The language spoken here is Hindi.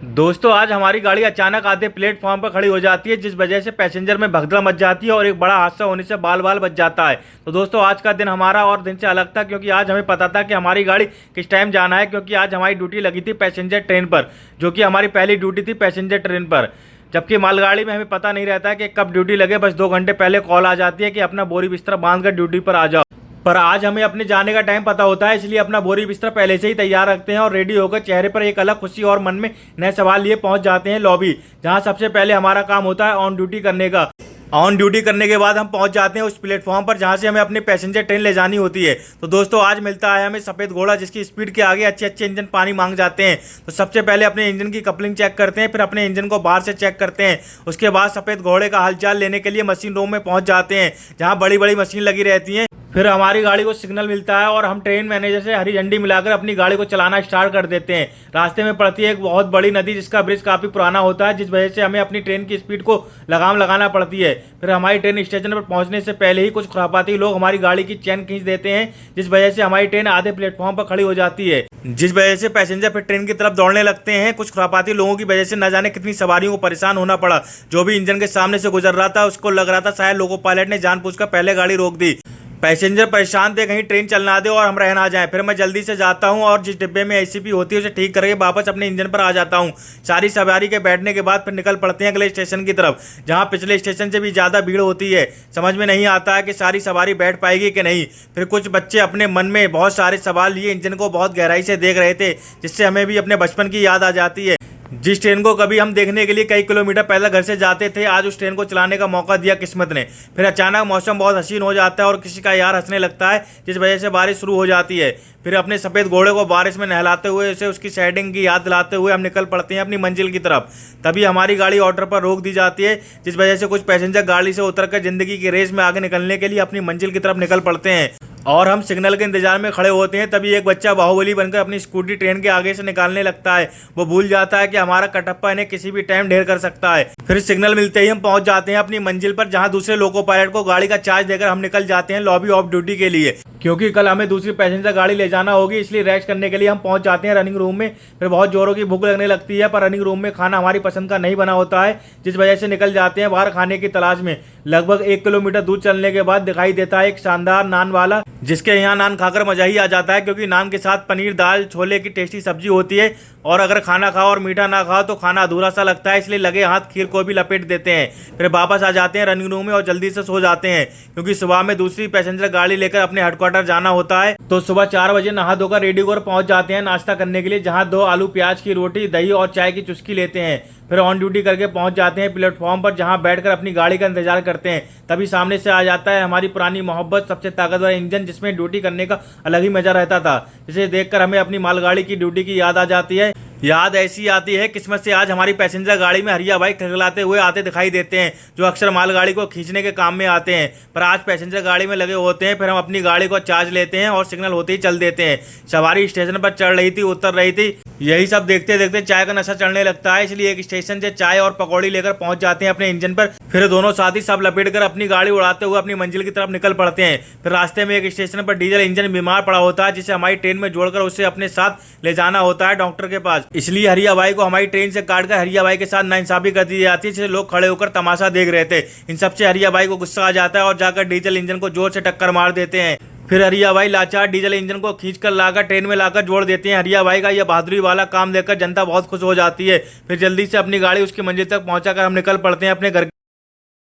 दोस्तों आज हमारी गाड़ी अचानक आधे प्लेटफॉर्म पर खड़ी हो जाती है, जिस वजह से पैसेंजर में भगदड़ मच जाती है और एक बड़ा हादसा होने से बाल बाल बच जाता है। तो दोस्तों आज का दिन हमारा और दिन से अलग था, क्योंकि आज हमें पता था कि हमारी गाड़ी किस टाइम जाना है, क्योंकि आज हमारी ड्यूटी लगी थी पैसेंजर ट्रेन पर, जो कि हमारी पहली ड्यूटी थी पैसेंजर ट्रेन पर। जबकि मालगाड़ी में हमें पता नहीं रहता है कि कब ड्यूटी लगे, बस 2 घंटे पहले कॉल आ जाती है कि अपना बोरी बिस्तर बांध कर ड्यूटी पर आ जाओ। पर आज हमें अपने जाने का टाइम पता होता है, इसलिए अपना बोरी बिस्तर पहले से ही तैयार रखते हैं और रेडी होकर चेहरे पर एक अलग खुशी और मन में नए सवाल लिए पहुंच जाते हैं लॉबी, जहां सबसे पहले हमारा काम होता है ऑन ड्यूटी करने का। ऑन ड्यूटी करने के बाद हम पहुंच जाते हैं उस प्लेटफॉर्म पर जहां से हमें अपनी पैसेंजर ट्रेन ले जानी होती है। तो दोस्तों आज मिलता है हमें सफ़ेद घोड़ा, जिसकी स्पीड के आगे अच्छे अच्छे इंजन पानी मांग जाते हैं। तो सबसे पहले अपने इंजन की कपलिंग चेक करते हैं, फिर अपने इंजन को बाहर से चेक करते हैं। उसके बाद सफ़ेद घोड़े का हालचाल लेने के लिए मशीन रूम में पहुंच जाते हैं, जहाँ बड़ी बड़ी मशीन लगी रहती हैं। फिर हमारी गाड़ी को सिग्नल मिलता है और हम ट्रेन मैनेजर से हरी झंडी मिलाकर अपनी गाड़ी को चलाना स्टार्ट कर देते हैं। रास्ते में पड़ती है एक बहुत बड़ी नदी, जिसका ब्रिज काफ़ी पुराना होता है, जिस वजह से हमें अपनी ट्रेन की स्पीड को लगाम लगाना पड़ती है। फिर हमारी ट्रेन स्टेशन पर पहुंचने से पहले ही कुछ खुरापाती लोग हमारी गाड़ी की चैन खींच देते हैं, जिस वजह से हमारी ट्रेन आधे प्लेटफॉर्म पर खड़ी हो जाती है, जिस वजह से पैसेंजर फिर ट्रेन की तरफ दौड़ने लगते हैं। कुछ खुरापाती लोगों की वजह से न जाने कितनी सवारियों को परेशान होना पड़ा। जो भी इंजन के सामने से गुजर रहा था उसको लग रहा था शायद लोको पायलट ने जानबूझकर पहले गाड़ी रोक दी। पैसेंजर परेशान थे कहीं ट्रेन चल ना दे और हम रह ना जाए। फिर मैं जल्दी से जाता हूं और जिस डिब्बे में एसीपी होती है उसे ठीक करके वापस अपने इंजन पर आ जाता हूं। सारी सवारी के बैठने के बाद फिर निकल पड़ते हैं अगले स्टेशन की तरफ, जहां पिछले स्टेशन से भी ज़्यादा भीड़ होती है। समझ में नहीं आता है कि सारी सवारी बैठ पाएगी कि नहीं। फिर कुछ बच्चे अपने मन में बहुत सारे सवाल लिए इंजन को बहुत गहराई से देख रहे थे, जिससे हमें भी अपने बचपन की याद आ जाती है। जिस ट्रेन को कभी हम देखने के लिए कई किलोमीटर पहले घर से जाते थे, आज उस ट्रेन को चलाने का मौका दिया किस्मत ने। फिर अचानक मौसम बहुत हसीन हो जाता है और किसी का यार हंसने लगता है, जिस वजह से बारिश शुरू हो जाती है। फिर अपने सफ़ेद घोड़े को बारिश में नहलाते हुए उसे उसकी साइडिंग की याद दिलाते हुए हम निकल पड़ते हैं अपनी मंजिल की तरफ। तभी हमारी गाड़ी ऑर्डर पर रोक दी जाती है, जिस वजह से कुछ पैसेंजर गाड़ी से उतरकर जिंदगी की रेस में आगे निकलने के लिए अपनी मंजिल की तरफ निकल पड़ते हैं और हम सिग्नल के इंतजार में खड़े होते हैं। तभी एक बच्चा बाहुबली बनकर अपनी स्कूटी ट्रेन के आगे से निकालने लगता है। वो भूल जाता है कि हमारा कटप्पा इन्हें किसी भी टाइम ढेर कर सकता है। फिर सिग्नल मिलते ही हम पहुंच जाते हैं अपनी मंजिल पर, जहां दूसरे लोको पायलट को गाड़ी का चार्ज देकर हम निकल जाते हैं लॉबी ऑफ ड्यूटी के लिए, क्योंकि कल हमें दूसरी पैसेंजर गाड़ी ले जाना होगी। इसलिए रेस्ट करने के लिए हम पहुंच जाते हैं रनिंग रूम में। फिर बहुत जोरों की भूख लगने लगती है, पर रनिंग रूम में खाना हमारी पसंद का नहीं बना होता है, जिस वजह से निकल जाते हैं बाहर खाने की तलाश में। लगभग 1 किलोमीटर दूर चलने के बाद दिखाई देता है एक शानदार नान वाला, जिसके यहाँ नान खाकर मजा ही आ जाता है, क्योंकि नान के साथ पनीर, दाल, छोले की टेस्टी सब्जी होती है। और अगर खाना खाओ और मीठा ना खाओ तो खाना अधूरा सा लगता है, इसलिए लगे हाथ खीर को भी लपेट देते हैं। फिर वापस आ जाते हैं रनिंग रूम में और जल्दी से सो जाते हैं, क्योंकि सुबह में दूसरी पैसेंजर गाड़ी लेकर अपने हेडक्वार्टर जाना होता है। तो सुबह 4 बजे नहा धोकर रेडी होकर पहुंच जाते हैं नाश्ता करने के लिए, जहां 2 आलू प्याज की रोटी, दही और चाय की चुस्की लेते हैं। फिर ऑन ड्यूटी करके पहुंच जाते हैं प्लेटफॉर्म पर, जहां बैठकर अपनी गाड़ी का इंतजार करते हैं। तभी सामने से आ जाता है हमारी पुरानी मोहब्बत, सबसे ताकतवर इंजन, जिसमें ड्यूटी करने का अलग ही मजा रहता था, जिसे देखकर हमें अपनी मालगाड़ी की ड्यूटी की याद आ जाती है। याद ऐसी आती है किस्मत से आज हमारी पैसेंजर गाड़ी में हरिया भाई खिलखिलाते हुए आते दिखाई देते हैं, जो अक्सर मालगाड़ी को खींचने के काम में आते हैं। पर आज पैसेंजर गाड़ी में लगे होते हैं। फिर हम अपनी गाड़ी को चार्ज लेते हैं और सिग्नल होते ही चल देते हैं। सवारी स्टेशन पर चढ़ रही थी, उतर रही थी, यही सब देखते देखते चाय का नशा चढ़ने लगता है, इसलिए एक स्टेशन से चाय और पकौड़ी लेकर पहुंच जाते हैं अपने इंजन पर। फिर दोनों साथी सब लपेट कर अपनी गाड़ी उड़ाते हुए अपनी मंजिल की तरफ निकल पड़ते हैं। फिर रास्ते में एक स्टेशन पर डीजल इंजन बीमार पड़ा होता है, जिसे हमारी ट्रेन में जोड़कर उसे अपने साथ ले जाना होता है डॉक्टर के पास। इसलिए हरिया भाई को हमारी ट्रेन से काटकर हरिया भाई के साथ नाइंसाफी कर दी जाती है, जिसे लोग खड़े होकर तमाशा देख रहे थे। इन सबसे हरिया भाई को गुस्सा आ जाता है और जाकर डीजल इंजन को जोर से टक्कर मार देते हैं। फिर हरिया भाई लाचार डीजल इंजन को खींचकर लाकर ट्रेन में लाकर जोड़ देते हैं। हरिया भाई का यह बहादुरी वाला काम देखकर जनता बहुत खुश हो जाती है। फिर जल्दी से अपनी गाड़ी उसकी मंजिल तक पहुंचाकर हम निकल पड़ते हैं अपने घर।